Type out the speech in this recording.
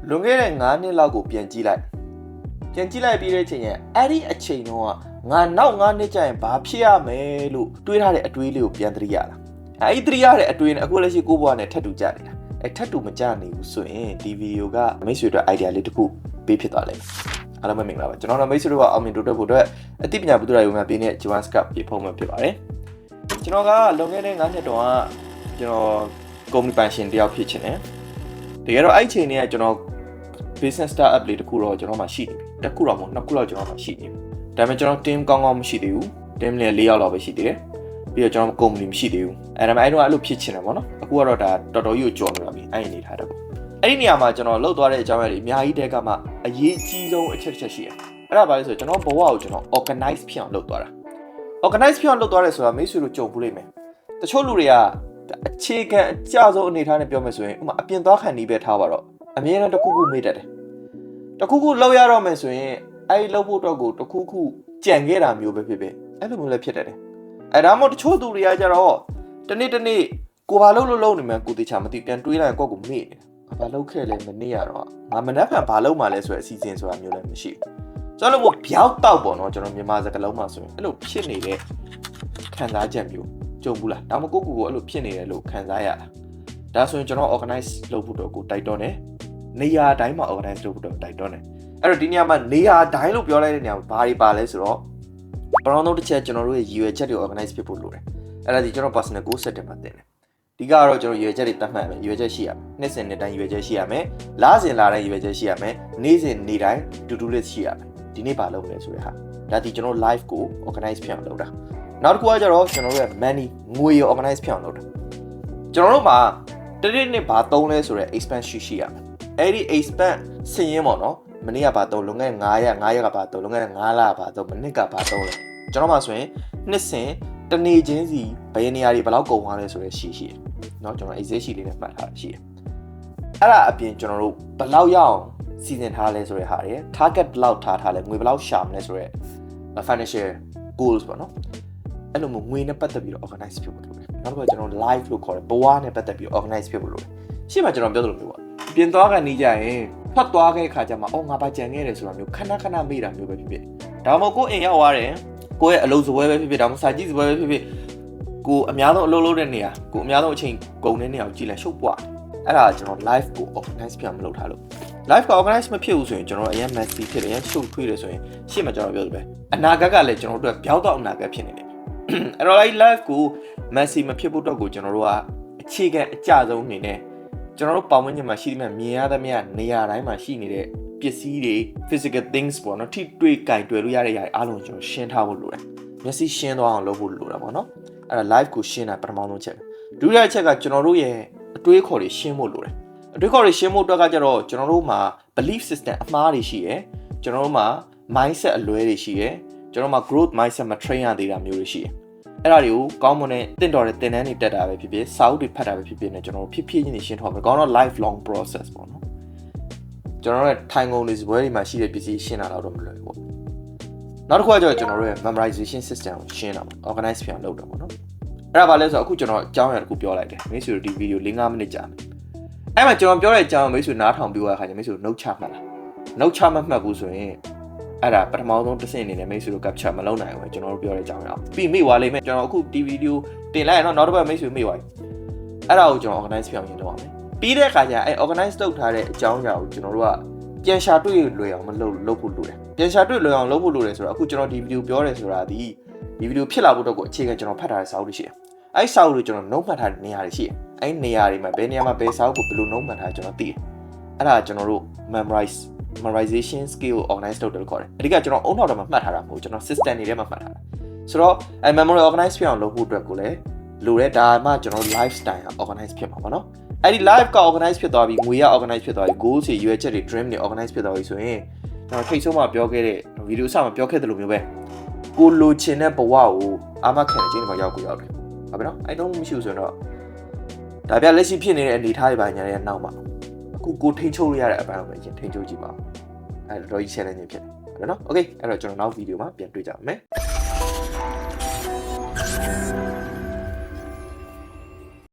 လွန်ခဲ့တဲ့9နှစ်လောက်ကိုပြန်ကြည့်လိုက်ပြီးတဲ့အချိန်ရဲ့အဲ့ဒီအချိန်တော့ငါနောက်9နှစ်ကျရင်ဘာဖြစ်ရမယ်လို့တွေးထားတဲ့အတွေးလေးကိုပြန်သတိရတာအဲ့ဒီသတိရတဲ့အတွေးနဲ့အခုလက်ရှိကိုဘွားနဲ့ထပ်တူကြနေတာအဲ့ထပ်တူမကြနေဘူးဆိုရင်ဒီဗီဒီယိုကမိတ်ဆွေတို့ idea လေးတစ်ခုပေးဖြစ်သွားလိမ့်မယ်အားလုံးပဲမင်္ဂလာပါကျွန်တော်တို့မိတ်ဆွေတို့ကအောင်မြင်တိုးတက်ဖို့အတွက်အသိပညာဗုဒ္ဓရာယုံများပေးနေတဲ့ JavaScript ပြေဖုံးမှာဖြစ်ပါတယ်ကျွန်တော်ကလွန်ခဲ့တဲ့9နှစ်တုန်းကကျွန်တော်ကုမ္ပဏီပိုင်ရှင်တယောက်ဖြစ်ချင်တယ်တကယ်တော့အဲ့ချိန်တွေကကျွန်တော် business startup လေးတစ်ခုတော့ကျွန်တော်မှရှိနေပြီတစ်ခုတော့မဟုတ်နှစ်ခုတော့ကျွန်တော်မှရှိနေပြီဒါပေမဲ့ကျွန်တော် team ကောင်းကောင်းမရှိသေးဘူး team လေး4ယောက်လောက်ပဲရှိသေးတယ်ပြီးတော့ကျွန်တော် company မရှိသေးဘူးအဲ့ဒါမှအဲ့တော့အဲ့လိုဖြစ်ချင်တယ်ပေါ့နော်အခုကတော့ဒါတော်တော်ကြီးကိုကြော်နေတာပြီအဲ့ဒီနေထားတယ်ပေါ့အဲ့ဒီနေရာမှာကျွန်တော်လှုပ်သွားတဲ့အကြောင်းအရာတွေအများကြီးတဲကမှအရေးကြီးဆုံးအချက်တစ်ချက်ရှိတယ်အဲ့ဒါဘာလဲဆိုတော့ကျွန်တော်ဘဝကိုကျွန်တော် organize ဖြစ်အောင်လုပ်သွားတာ organize ဖြစ်အောင်လုပ်သွားတယ်ဆိုတာမိတ်ဆွေတို့ကြုံဘူးလိမ့်မယ်တချို့လူတွေကအခြေခံအကျဆုံးအနေထားနဲ့ပြောမယ်ဆိုရင်ဥပမာအပြင်သွားခံနေပဲထားပါတော့အမြဲတမ်းတစ်ခုခုမေ့တတ်တယ်တစ်ခုခုလောက်ရတော့မယ်ဆိုရင်အဲ့ဒီလောက်ဖို့တော့ကိုတစ်ခုခုကြံခဲ့တာမျိုးပဲဖြစ်ဖြစ်အဲ့လိုမျိုးလည်းဖြစ်တတ်တယ်အဲ့ဒါမှမဟုတ်တချို့သူတွေကကြတော့တနေ့ကိုဘာလုပ်နေမှကိုတေချာမသိပြန်တွေးလိုက်ကိုယ့်ကိုမေ့တယ်ဘာလုပ်ခဲ့လဲမနေ့ရတော့ငါမနှက်ဖန်ဘာလုပ်မှလဲဆိုတဲ့အစီအစဉ်ဆိုတာမျိုးလည်းမရှိဘူးကျွန်တော်တို့ဘျောက်တောက်ပေါ့နော်ကျွန်တော်မြန်မာစကားလုံးမှာဆိုရင်အဲ့လိုဖြစ်နေတဲ့ခံစားချက်မျိုးကြုံဘူးလားဒါမှမဟုတ်ကိုအဲ့လိုဖြစ်နေတယ်လို့ခံစားရတာဒါဆိုရင်ကျွန်တော် organize လုပ်ဖို့တော့ကိုတိုက်တွန်းတယ်နေရာတိုင်းမှာ organize လုပ်ဖို့တော့တိုက်တွန်းတယ်အဲ့တော့ဒီနေရာမှာနေရာတိုင်းလို့ပြောလိုက်တဲ့နေရာမှာဘာတွေပါလဲဆိုတော့ပထမဆုံးတစ်ချက်ကျွန်တော်တို့ရဲ့ရည်ရွယ်ချက်တွေ organize ဖြစ်ဖို့လိုတယ်အဲ့ဒါဒီကျွန်တော် personal goal set တွေမှာတင်တယ်ဒီကတော့ကျွန်တော်ရည်ရွယ်ချက်တွေတတ်မှတ်ရမယ်ရည်ရွယ်ချက်ရှိရမယ်နှစ်စဉ်နှစ်တိုင်းရည်ရွယ်ချက်ရှိရမယ်လစဉ်လတိုင်းရည်ရွယ်ချက်ရှိရမယ်နေ့စဉ်နေ့တိုင်း to do list ရှိရမယ်ဒီနေ့ဘာလုပ်မလဲဆိုတဲ့ဟာဒါဒီကျွန်တော် live ကို organize ဖြစ်အောင်လုပ်တာနောက်တစ်ခုကကျတော့ကျွန်တော်တို့ရဲ့ money ငွေရော organize ဖြစ်အောင်လုပ်တာကျွန်တော်တို့မှာတနေ့ဘာသုံးလဲဆိုတဲ့ expense ရှိရမယ်အဲ့ဒီ expense စင်ရင်းပေါ့နော်မနေ့ကဘာသုံးလွန်ခဲ့တဲ့9ရက်ကဘာသုံးလွန်ခဲ့တဲ့9လဘာသုံးမနေ့ကဘာသုံးလဲကျွန်တော်မှဆိုရင်နှစ်စဉ်တနေ့ချင်းစီဘယ်နေရာတွေဘယ်လောက်ကုန်သွားလဲဆိုတဲ့ရှိတယ်เนาะကျွန်တော် exact ရှိလေးနဲ့မှတ်ထားတာရှိတယ်အဲ့ဒါအပြင်ကျွန်တော်တို့ဘယ်လောက်ရအောင်စီစဉ်ထားလဲဆိုတဲ့ဟာတွေ target ဘယ်လောက်ထားလဲငွေဘယ်လောက်ရှာမလဲဆိုတဲ့ financial goals ပေါ့နော်အဲ့လိုမျိုးငွေနဲ့ပတ်သက်ပြီးတော့ organize ဖြစ်ဖို့လိုတယ်နောက်တစ်ခါကျွန်တော် live လို့ခေါ်တယ်ဘဝနဲ့ပတ်သက်ပြီး organize ဖြစ်ဖို့လိုတယ်ရှေ့မှာကျွန်တော်ပြောသလိုမျိုးပေါ့ပြင်သွားကနေကြရင်ဖတ်သွားခဲ့ခါကျမှအော်ငါပါကြံခဲ့တယ်ဆိုတာမျိုးခဏမေ့တာမျိုးပဲဖြစ်ဖြစ်ဒါမှမဟုတ်ကိုအိမ်ရောက်သွားတယ်ကိုရဲ့အလုပ်စပွဲပဲဖြစ်ဖြစ်ဒါမှမဟုတ်စာကြည့်စပွဲပဲဖြစ်ဖြစ်ကိုအများဆုံးအလုပ်လုပ်တဲ့နေရာကိုအများဆုံးအချိန်ကုန်တဲ့နေရာကိုကြည့်လိုက်ရှုပ်ပွားအဲ့ဒါကျွန်တော် live ကို organize ပြန်မလုပ်ထားလို့ live ကို organize မဖြစ်ဘူးဆိုရင်ကျွန်တော်အရင် messy ဖြစ်တယ်အရင်ရှုပ်ထွေးတယ်ဆိုရင်ရှေ့မှာကျွန်တော်ပြောသလိုပဲအနာဂတ်ကလည်းကျွန်တော်တို့ပြောင်းတော့အနာဂတ်ဖြစ်နေတယ်အဲ့တော့ live ကို messy မဖြစ်ဖို့တော့ကိုကျွန်တော်တို့ကအခြေခံအကျဆုံးအနေနဲ့ကျွန်တော်တို့ပတ်ဝန်းကျင်မှာရှိတဲ့မြင်ရသမျှနေရာတိုင်းမှာရှိနေတဲ့ပစ္စည်းတွေ physical things ပေါ့နော်ထိတွေ့ကြိုင်တွေ့လို့ရတဲ့ຢာတွေအားလုံးကျွန်တော်ရှင်းထားဖို့လိုတယ်မျက်စိရှင်းသွားအောင်လုပ်ဖို့လိုတာပေါ့နော်အဲ့ဒါ live ကိုရှင်းတာပထမဆုံးချက်ဒုတိယချက်ကကျွန်တော်တို့ရဲ့အတွေးခေါ်တွေရှင်းဖို့လိုတယ်အတွေးခေါ်တွေရှင်းဖို့အတွက်ကကျတော့ကျွန်တော်တို့မှာ belief system အမှားတွေရှိရယ်ကျွန်တော်တို့မှာ mindset အလွဲတွေရှိရယ်ကျွန်တော်တို့မှာ growth mindset မ train ရသေးတာမျိုးတွေရှိရယ်အဲ့ဒါတွေကိုကောင်းမွန်တဲ့တင့်တော်တဲ့သင်တန်းတွေတက်တာပဲဖြစ်ဖြစ်စာအုပ်တွေဖတ်တာပဲဖြစ်ဖြစ်နဲ့ကျွန်တော်တို့ဖြည်းဖြည်းချင်းရှင်းထောက်မယ်ကောင်းတော့ lifelong process ပေါ့နော်ကျွန်တော်တို့ရဲ့ထိုင်ကုန်တွေစပွဲတွေမှာရှိတဲ့ပစ္စည်းရှင်းတာတော့မလွယ်ဘူးပေါ့နောက်တစ်ခုကကျတော့ကျွန်တော်တို့ရဲ့ memorization system ကိုရှင်းတာပေါ့ organize ဖြစ်အောင်လုပ်တာပေါ့နော်အဲ့ဒါဘာလဲဆိုတော့အခုကျွန်တော်အကြောင်းအရာတစ်ခုပြောလိုက်တယ်မိတ်ဆွေတို့ဒီဗီဒီယို5 မိနစ်ကြာမယ်အဲ့မှာကျွန်တော်ပြောတဲ့အကြောင်းမိတ်ဆွေနားထောင်ပြီးသွားတဲ့အခါကျမိတ်ဆွေတို့ note ချမှတ်လား note ချမှတ်ဘူးဆိုရင်အဲ့ဒါပထမဆုံးတစ်ဆင့်အနေနဲ့မိတ်ဆွေတို့ capture မလုပ်နိုင်ဘူးကျွန်တော်တို့ပြောတဲ့အကြောင်းအရာပြီးမိသွားလိမ့်မယ်ကျွန်တော်အခုဒီဗီဒီယိုတင်လိုက်ရတော့နောက်တစ်ပတ်မိတ်ဆွေမိသွားပြီအဲ့ဒါကိုကျွန်တော် organize ဖြစ်အောင်ရင်လုပ်အောင်မယ်ပြီးတဲ့အခါကျအဲ့ organize လုပ်ထားတဲ့အကြောင်းအရာကိုကျွန်တော်တို့ကပြန်ရှာတွေ့လွယ်အောင်မလုပ်ဖို့လိုတယ်ပြန်ရှာတွေ့လွယ်အောင်လုပ်ဖို့လိုတယ်ဆိုတော့အခုကျွန်တော်ဒီဗီဒီယိုပြောရဲဆိုတာဒီဗီဒီယိုဖြစ်လာဖို့တော့ကိုအခြေခံကျွန်တော်ဖတ်ထားတဲ့စာအုပ်တွေရှိတယ်အဲ့စာအုပ်တွေကျွန်တော် note မှတ်ထားတဲ့နေရာတွေရှိတယ်အဲ့နေရာတွေမှာဘယ်နေရာမှာဘယ်စာအုပ်ကိုဘယ်လို note မှတ်ထားကျွန်တော်သိတယ်အဲ့ဒါကျွန်တော်တို့ memorization skill organize လုပ်တယ်လို့ခေါ်တယ်အဓိကကျွန်တော်အုံနောက်တော့မှမှတ်ထားတာမဟုတ်ကျွန်တော် system တွေထဲမှာမှတ်ထားတာဆိုတော့အဲ့ memory organize ဖြစ်အောင်လုပ်ဖို့အတွက်ကိုလည်းလိုတဲ့ဒါမှကျွန်တော် lifestyle က organize ဖြစ်မှာပေါ့နော်အဲ့ဒီ live က organize ဖြစ်သွားပြီငွေရ organize ဖြစ်သွားပြီ goals တွေရွေးချက်တွေ dream တွေ organize ဖြစ်သွားပြီဆိုရင်ကျွန်တော်ထိတ်ဆုံးမှာပြောခဲ့တဲ့ဗီဒီယိုအစမှာပြောခဲ့တယ်လို့မျိုးပဲကိုလိုချင်တဲ့ဘဝကိုအာမခံခြင်းတွေမှာရောက်တယ်ဟုတ်ပြီနော်အဲ့တော့မရှိဘူးဆိုတော့ဒါပြလက်ရှိဖြစ်နေတဲ့အနေအထားတွေပါညာရဲ့နောက်မှာအခုကိုထိန်ချုပ်လို့ရတဲ့အပိုင်းကိုပဲထိန်ချုပ်ကြည့်ပါအဲ့တော့ဒီ challenge ဖြစ်တယ်ဟုတ်တယ်နော် okay အဲ့တော့ကျွန်တော်နောက်ဗီဒီယိုမှာပြန်တွေ့ကြပါမယ်